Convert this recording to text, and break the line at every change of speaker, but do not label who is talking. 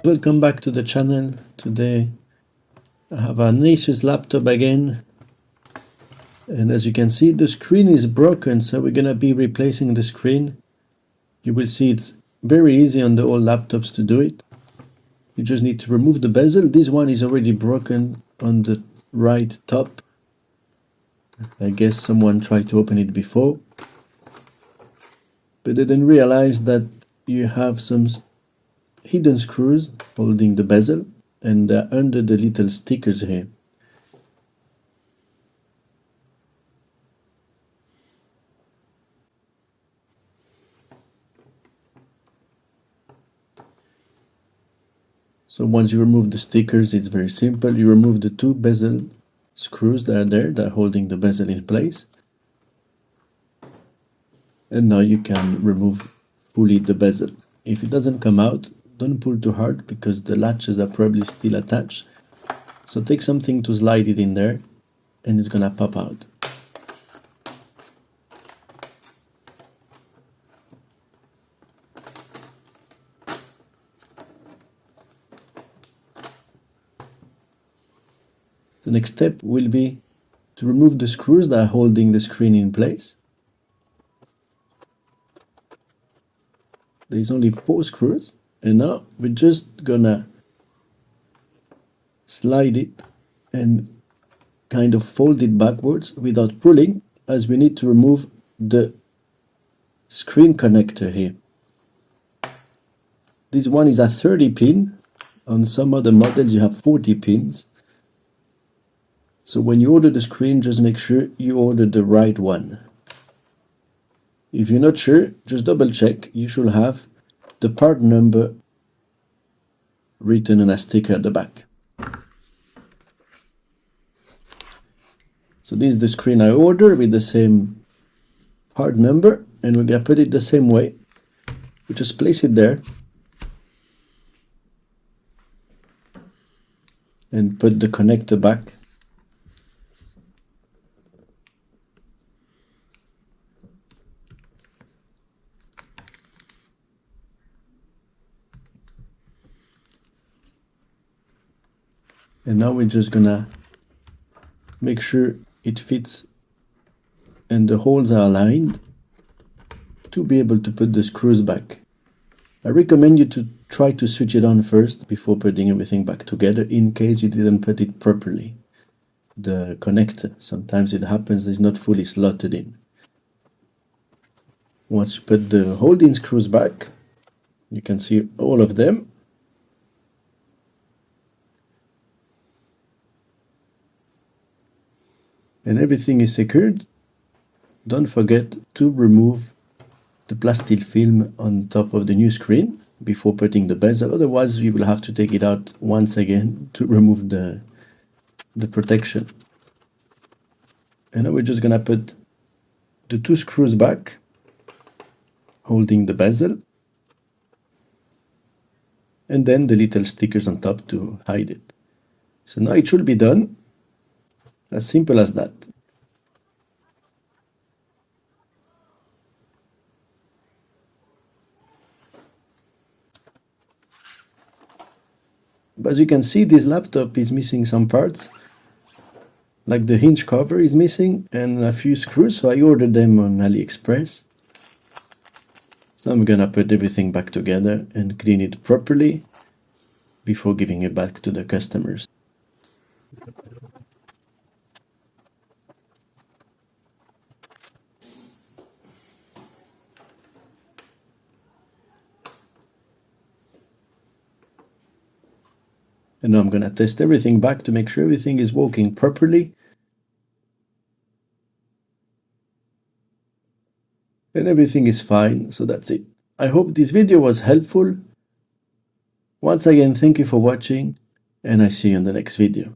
Welcome back to the channel. Today I have an ASUS laptop again, and as you can see the screen is broken, so we're gonna be replacing the screen. You will see it's very easy on the old laptops to do it. You just need to remove the bezel. This one is already broken on the right top. I guess someone tried to open it before, but they didn't realize that you have some hidden screws holding the bezel, and they're under the little stickers here. So once you remove the stickers, it's very simple. You remove the two bezel screws that are there, that are holding the bezel in place. And now you can remove fully the bezel. If it doesn't come out, don't pull too hard because the latches are probably still attached. So take something to slide it in there and it's gonna pop out. The next step will be to remove the screws that are holding the screen in place. There's only 4 screws, and now we're just gonna slide it and kind of fold it backwards without pulling, as we need to remove the screen connector here. This one is a 30 pin. On some other models you have 40 pins. So when you order the screen, just make sure you order the right one. If you're not sure, just double check. You should have the part number written on a sticker at the back. So this is the screen I ordered with the same part number, and we're gonna put it the same way. We just place it there and put the connector back. And now we're just gonna make sure it fits and the holes are aligned to be able to put the screws back. I recommend you to try to switch it on first before putting everything back together, in case you didn't put it properly. The connector, sometimes it happens, it's not fully slotted in. Once you put the holding screws back, you can see all of them. And everything is secured. Don't forget to remove the plastic film on top of the new screen before putting the bezel, otherwise you will have to take it out once again to remove the protection. And now we're just gonna put the 2 screws back holding the bezel, and then the little stickers on top to hide it. So now it should be done. As simple as that. But as you can see, this laptop is missing some parts, like the hinge cover is missing and a few screws, so I ordered them on AliExpress. So I'm gonna put everything back together and clean it properly before giving it back to the customers. And now I'm going to test everything back to make sure everything is working properly. And everything is fine, so that's it. I hope this video was helpful. Once again, thank you for watching, and I see you in the next video.